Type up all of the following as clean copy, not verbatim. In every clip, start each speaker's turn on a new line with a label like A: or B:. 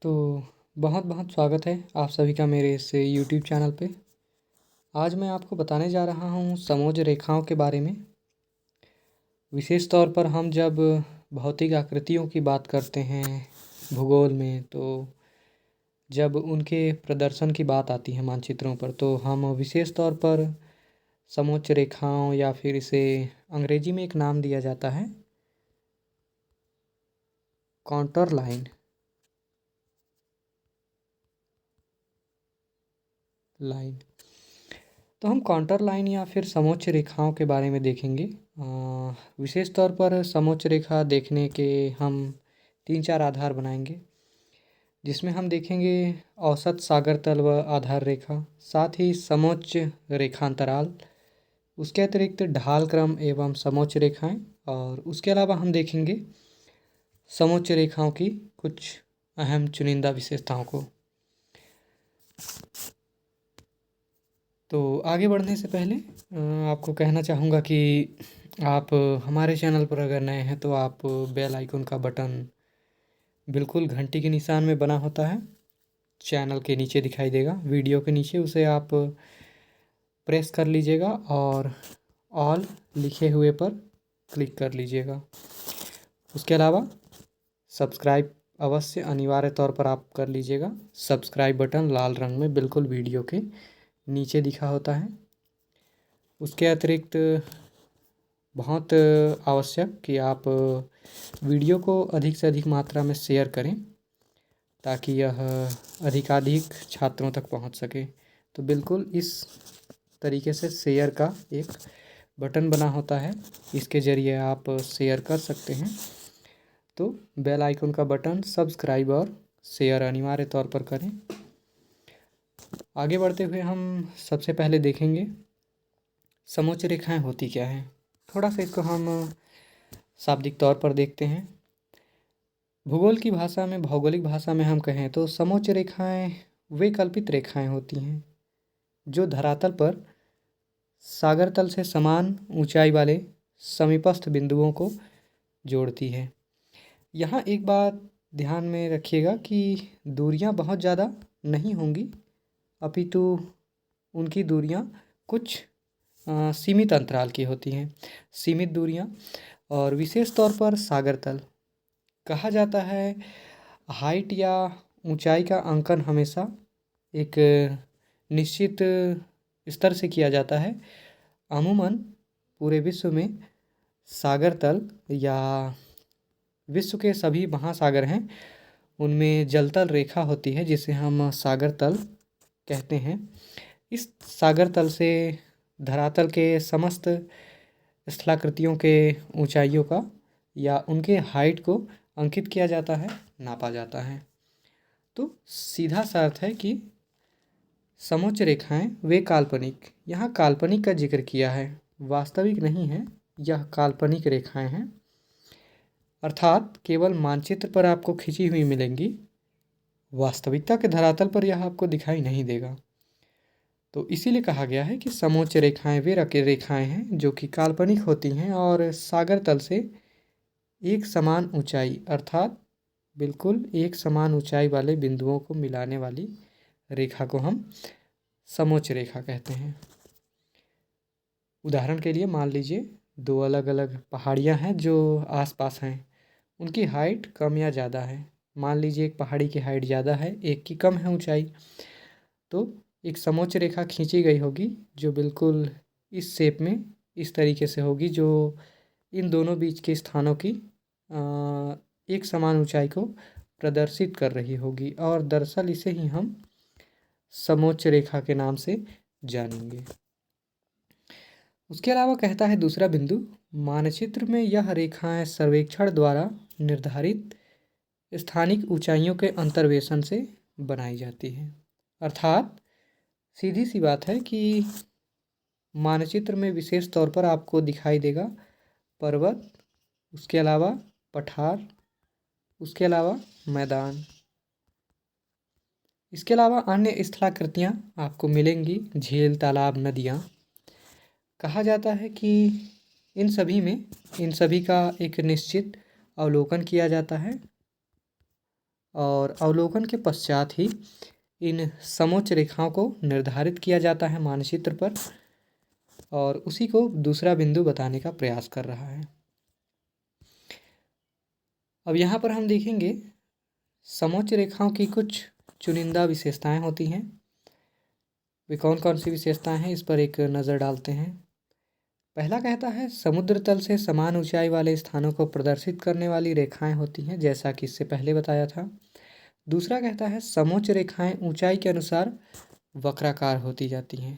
A: तो बहुत बहुत स्वागत है आप सभी का मेरे इस यूट्यूब चैनल पे। आज मैं आपको बताने जा रहा हूँ समोच्च रेखाओं के बारे में। विशेष तौर पर हम जब भौतिक आकृतियों की बात करते हैं भूगोल में, तो जब उनके प्रदर्शन की बात आती है मानचित्रों पर, तो हम विशेष तौर पर समोच्च रेखाओं या फिर इसे अंग्रेजी में एक नाम दिया जाता है कॉन्टूर लाइन। तो हम कॉन्टूर लाइन या फिर समोच्च रेखाओं के बारे में देखेंगे। विशेष तौर पर समोच्च रेखा देखने के हम 3-4 आधार बनाएंगे, जिसमें हम देखेंगे औसत सागर तल व आधार रेखा, साथ ही समोच्च रेखांतराल, उसके अतिरिक्त ढाल क्रम एवं समोच्च रेखाएं, और उसके अलावा हम देखेंगे समोच्च रेखाओं की कुछ अहम चुनिंदा विशेषताओं को। तो आगे बढ़ने से पहले आपको कहना चाहूँगा कि आप हमारे चैनल पर अगर नए हैं तो आप बेल आइकन का बटन बिल्कुल घंटी के निशान में बना होता है, चैनल के नीचे दिखाई देगा, वीडियो के नीचे, उसे आप प्रेस कर लीजिएगा और ऑल लिखे हुए पर क्लिक कर लीजिएगा। उसके अलावा सब्सक्राइब अवश्य अनिवार्य तौर पर आप कर लीजिएगा। सब्सक्राइब बटन लाल रंग में बिल्कुल वीडियो के नीचे दिखा होता है। उसके अतिरिक्त बहुत आवश्यक कि आप वीडियो को अधिक से अधिक मात्रा में शेयर करें, ताकि यह अधिकाधिक छात्रों तक पहुंच सके। तो बिल्कुल इस तरीके से शेयर का एक बटन बना होता है, इसके ज़रिए आप शेयर कर सकते हैं। तो बेल आइकन का बटन, सब्सक्राइब और शेयर अनिवार्य तौर पर करें। आगे बढ़ते हुए हम सबसे पहले देखेंगे समोच्च रेखाएं होती क्या हैं। थोड़ा सा इसको हम शाब्दिक तौर पर देखते हैं। भूगोल की भाषा में, भौगोलिक भाषा में हम कहें तो समोच्च रेखाएं वे कल्पित रेखाएं होती हैं जो धरातल पर सागर तल से समान ऊंचाई वाले समीपस्थ बिंदुओं को जोड़ती है। यहाँ एक बात ध्यान में रखिएगा कि दूरियाँ बहुत ज़्यादा नहीं होंगी, अपितु उनकी दूरियाँ कुछ सीमित अंतराल की होती हैं, सीमित दूरियाँ। और विशेष तौर पर सागर तल कहा जाता है, हाइट या ऊंचाई का अंकन हमेशा एक निश्चित स्तर से किया जाता है। अमूमन पूरे विश्व में सागर तल या विश्व के सभी महासागर हैं, उनमें जलतल रेखा होती है जिसे हम सागर तल कहते हैं। इस सागर तल से धरातल के समस्त स्थलाकृतियों के ऊंचाइयों का या उनके हाइट को अंकित किया जाता है, नापा जाता है। तो सीधा सा अर्थ है कि समोच्च रेखाएं वे काल्पनिक, यहाँ काल्पनिक का जिक्र किया है, वास्तविक नहीं है, यह काल्पनिक रेखाएं हैं, अर्थात केवल मानचित्र पर आपको खिंची हुई मिलेंगी, वास्तविकता के धरातल पर यह आपको दिखाई नहीं देगा। तो इसीलिए कहा गया है कि समोच्च रेखाएं वे रेखाएं हैं जो कि काल्पनिक होती हैं और सागर तल से एक समान ऊंचाई, अर्थात बिल्कुल एक समान ऊंचाई वाले बिंदुओं को मिलाने वाली रेखा को हम समोच्च रेखा कहते हैं। उदाहरण के लिए मान लीजिए दो अलग अलग पहाड़ियाँ हैं जो आसपास हैं, उनकी हाइट कम या ज़्यादा है। मान लीजिए एक पहाड़ी की हाइट ज़्यादा है, एक की कम है ऊंचाई, तो एक समोच्च रेखा खींची गई होगी जो बिल्कुल इस शेप में, इस तरीके से होगी, जो इन दोनों बीच के स्थानों की एक समान ऊंचाई को प्रदर्शित कर रही होगी, और दरअसल इसे ही हम समोच्च रेखा के नाम से जानेंगे। उसके अलावा कहता है दूसरा बिंदु, मानचित्र में यह रेखाएं सर्वेक्षण द्वारा निर्धारित स्थानिक ऊंचाइयों के अंतर्वेशन से बनाई जाती हैं। अर्थात सीधी सी बात है कि मानचित्र में विशेष तौर पर आपको दिखाई देगा पर्वत, उसके अलावा पठार, उसके अलावा मैदान, इसके अलावा अन्य स्थलाकृतियाँ आपको मिलेंगी, झील, तालाब, नदियाँ। कहा जाता है कि इन सभी में, इन सभी का एक निश्चित अवलोकन किया जाता है और अवलोकन के पश्चात ही इन समोच्च रेखाओं को निर्धारित किया जाता है मानचित्र पर और उसी को दूसरा बिंदु बताने का प्रयास कर रहा है। अब यहाँ पर हम देखेंगे समोच्च रेखाओं की कुछ चुनिंदा विशेषताएं होती हैं। वे कौन कौन सी विशेषताएं हैं, इस पर एक नज़र डालते हैं। पहला कहता है समुद्र तल से समान ऊंचाई वाले स्थानों को प्रदर्शित करने वाली रेखाएं होती हैं, जैसा कि इससे पहले बताया था। दूसरा कहता है समोच्च रेखाएं ऊंचाई के अनुसार वक्राकार होती जाती हैं,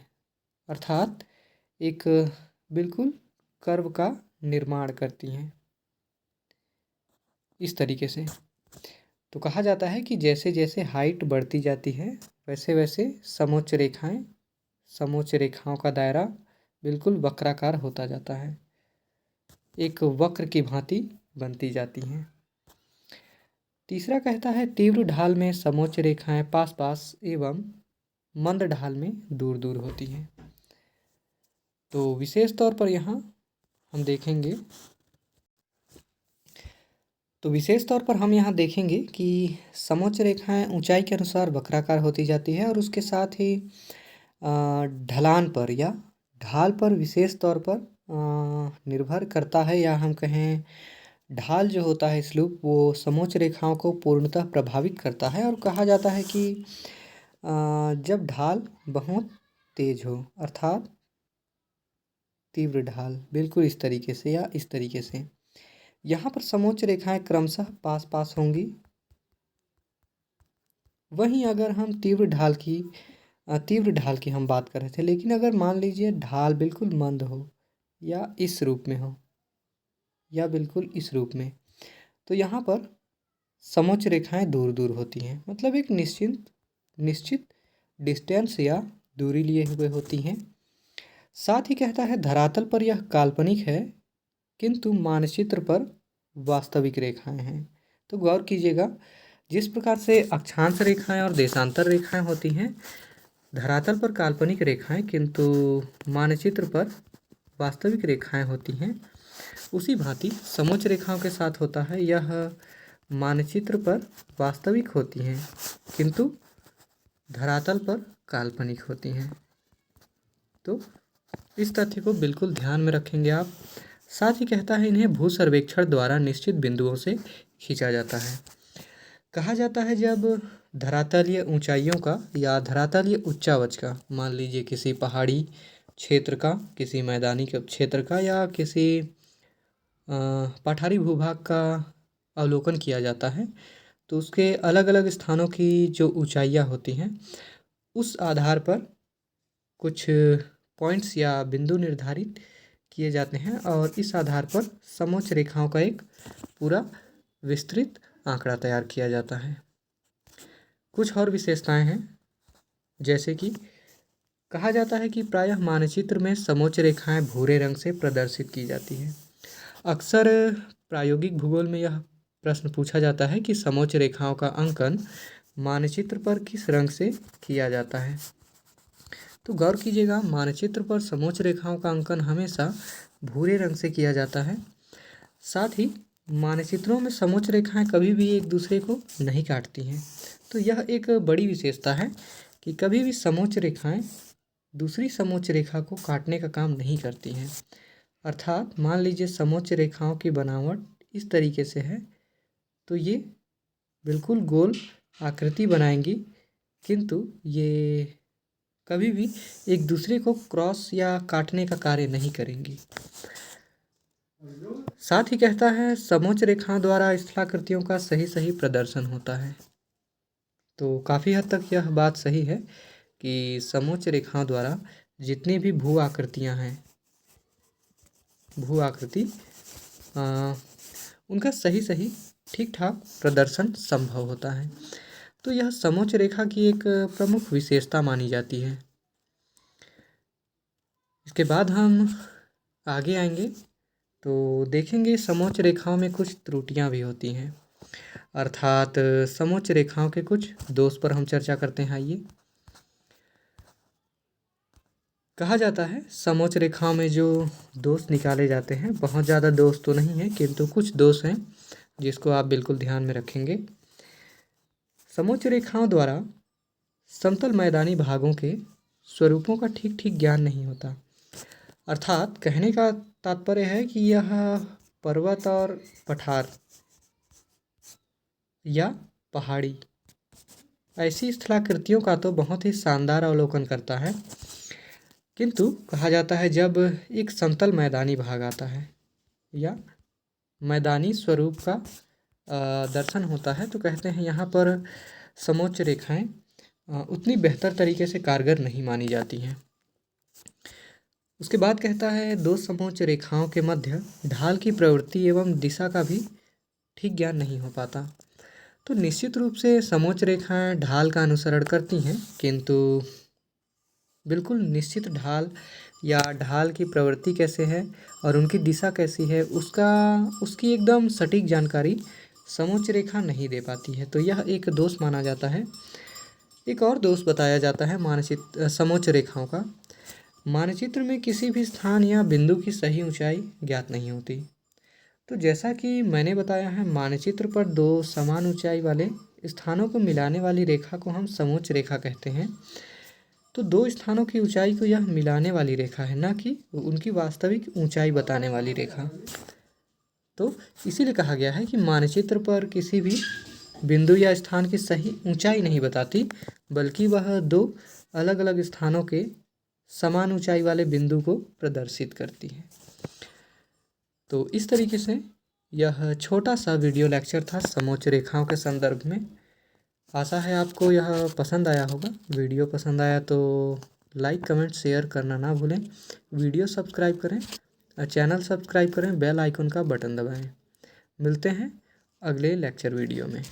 A: अर्थात एक बिल्कुल कर्व का निर्माण करती हैं इस तरीके से। तो कहा जाता है कि जैसे जैसे हाइट बढ़ती जाती है वैसे वैसे समोच्च रेखाओं का दायरा बिल्कुल वक्राकार होता जाता है, एक वक्र की भांति बनती जाती हैं। तीसरा कहता है तीव्र ढाल में समोच्च रेखाएं पास पास एवं मंद ढाल में दूर दूर होती हैं। तो विशेष तौर पर यहाँ हम देखेंगे कि समोच्च रेखाएं ऊंचाई के अनुसार वक्राकार होती जाती है और उसके साथ ही ढलान पर या ढाल पर विशेष तौर पर निर्भर करता है, या हम कहें ढाल जो होता है स्लूप वो समोच्च रेखाओं को पूर्णतः प्रभावित करता है। और कहा जाता है कि जब ढाल बहुत तेज हो, अर्थात तीव्र ढाल बिल्कुल इस तरीके से या इस तरीके से, यहाँ पर समोच्च रेखाएं क्रमशः पास पास होंगी। वहीं अगर हम तीव्र ढाल की हम बात कर रहे थे, लेकिन अगर मान लीजिए ढाल बिल्कुल मंद हो या इस रूप में हो या बिल्कुल इस रूप में, तो यहाँ पर समोच्च रेखाएं दूर दूर होती हैं, मतलब एक निश्चित डिस्टेंस या दूरी लिए हुए होती हैं। साथ ही कहता है धरातल पर यह काल्पनिक है किंतु मानचित्र पर वास्तविक रेखाएं हैं। तो गौर कीजिएगा, जिस प्रकार से अक्षांश रेखाएं और देशांतर रेखाएं होती हैं, धरातल पर काल्पनिक रेखाएं किंतु मानचित्र पर वास्तविक रेखाएं होती हैं, उसी भांति समोच्च रेखाओं के साथ होता है। यह मानचित्र पर वास्तविक होती हैं किंतु धरातल पर काल्पनिक होती हैं। तो इस तथ्य को बिल्कुल ध्यान में रखेंगे आप। साथ ही कहता है इन्हें भू सर्वेक्षण द्वारा निश्चित बिंदुओं से खींचा जाता है। कहा जाता है जब धरातलीय ऊंचाइयों का या धरातलीय उच्चावच का, मान लीजिए किसी पहाड़ी क्षेत्र का, किसी मैदानी क्षेत्र का या किसी पठारी भूभाग का अवलोकन किया जाता है, तो उसके अलग अलग स्थानों की जो ऊंचाइयाँ होती हैं उस आधार पर कुछ पॉइंट्स या बिंदु निर्धारित किए जाते हैं और इस आधार पर समोच्च रेखाओं का एक पूरा विस्तृत आंकड़ा तैयार किया जाता है। कुछ और विशेषताएं हैं, जैसे कि कहा जाता है कि प्रायः मानचित्र में समोच्च रेखाएं भूरे रंग से प्रदर्शित की जाती हैं। अक्सर प्रायोगिक भूगोल में यह प्रश्न पूछा जाता है कि समोच्च रेखाओं का अंकन मानचित्र पर किस रंग से किया जाता है। तो गौर कीजिएगा, मानचित्र पर समोच्च रेखाओं का अंकन हमेशा भूरे रंग से किया जाता है। साथ ही मानचित्रों में समोच्च रेखाएं कभी भी एक दूसरे को नहीं काटती हैं। तो यह एक बड़ी विशेषता है कि कभी भी समोच्च रेखाएं दूसरी समोच्च रेखा को काटने का काम नहीं करती हैं। अर्थात मान लीजिए समोच्च रेखाओं की बनावट इस तरीके से है, तो ये बिल्कुल गोल आकृति बनाएंगी, किंतु ये कभी भी एक दूसरे को क्रॉस या काटने का कार्य नहीं करेंगी। साथ ही कहता है समोच्च रेखाओं द्वारा स्थलाकृतियों का सही प्रदर्शन होता है। तो काफ़ी हद तक यह बात सही है कि समोच्च रेखाओं द्वारा जितनी भी भू आकृतियाँ हैं, भू आकृति उनका सही ठीक ठाक प्रदर्शन संभव होता है। तो यह समोच्च रेखा की एक प्रमुख विशेषता मानी जाती है। इसके बाद हम आगे आएंगे तो देखेंगे समोच्च रेखाओं में कुछ त्रुटियां भी होती हैं, अर्थात समोच्च रेखाओं के कुछ दोष पर हम चर्चा करते हैं। आइए, कहा जाता है समोच्च रेखाओं में जो दोष निकाले जाते हैं, बहुत ज़्यादा दोष तो नहीं है किंतु कुछ दोष हैं जिसको आप बिल्कुल ध्यान में रखेंगे। समोच्च रेखाओं द्वारा समतल मैदानी भागों के स्वरूपों का ठीक ठीक ज्ञान नहीं होता। अर्थात कहने का तात्पर्य है कि यह पर्वत और पठार या पहाड़ी ऐसी स्थलाकृतियों का तो बहुत ही शानदार अवलोकन करता है, किंतु कहा जाता है जब एक समतल मैदानी भाग आता है या मैदानी स्वरूप का दर्शन होता है तो कहते हैं यहाँ पर समोच्च रेखाएं उतनी बेहतर तरीके से कारगर नहीं मानी जाती हैं। उसके बाद कहता है दो समोच्च रेखाओं के मध्य ढाल की प्रवृत्ति एवं दिशा का भी ठीक ज्ञान नहीं हो पाता। तो निश्चित रूप से समोच्च रेखाएं ढाल का अनुसरण करती हैं, किंतु बिल्कुल निश्चित ढाल या ढाल की प्रवृत्ति कैसे है और उनकी दिशा कैसी है उसकी एकदम सटीक जानकारी समोच्च रेखा नहीं दे पाती है। तो यह एक दोष माना जाता है। एक और दोष बताया जाता है मानचित्र समोच्च रेखाओं का। मानचित्र में किसी भी स्थान या बिंदु की सही ऊंचाई ज्ञात नहीं होती। तो जैसा कि मैंने बताया है, मानचित्र पर दो समान ऊंचाई वाले स्थानों को मिलाने वाली रेखा को हम समोच्च रेखा कहते हैं। तो दो स्थानों की ऊंचाई को यह मिलाने वाली रेखा है, ना कि उनकी वास्तविक ऊंचाई बताने वाली रेखा। तो इसीलिए कहा गया है कि मानचित्र पर किसी भी बिंदु या स्थान की सही ऊंचाई नहीं बताती, बल्कि वह दो अलग अलग स्थानों के समान ऊंचाई वाले बिंदु को प्रदर्शित करती है। तो इस तरीके से यह छोटा सा वीडियो लेक्चर था समोच्च रेखाओं के संदर्भ में। आशा है आपको यह पसंद आया होगा। वीडियो पसंद आया तो लाइक कमेंट शेयर करना ना भूलें। वीडियो सब्सक्राइब करें, चैनल सब्सक्राइब करें, बेल आइकन का बटन दबाएं। मिलते हैं अगले लेक्चर वीडियो में।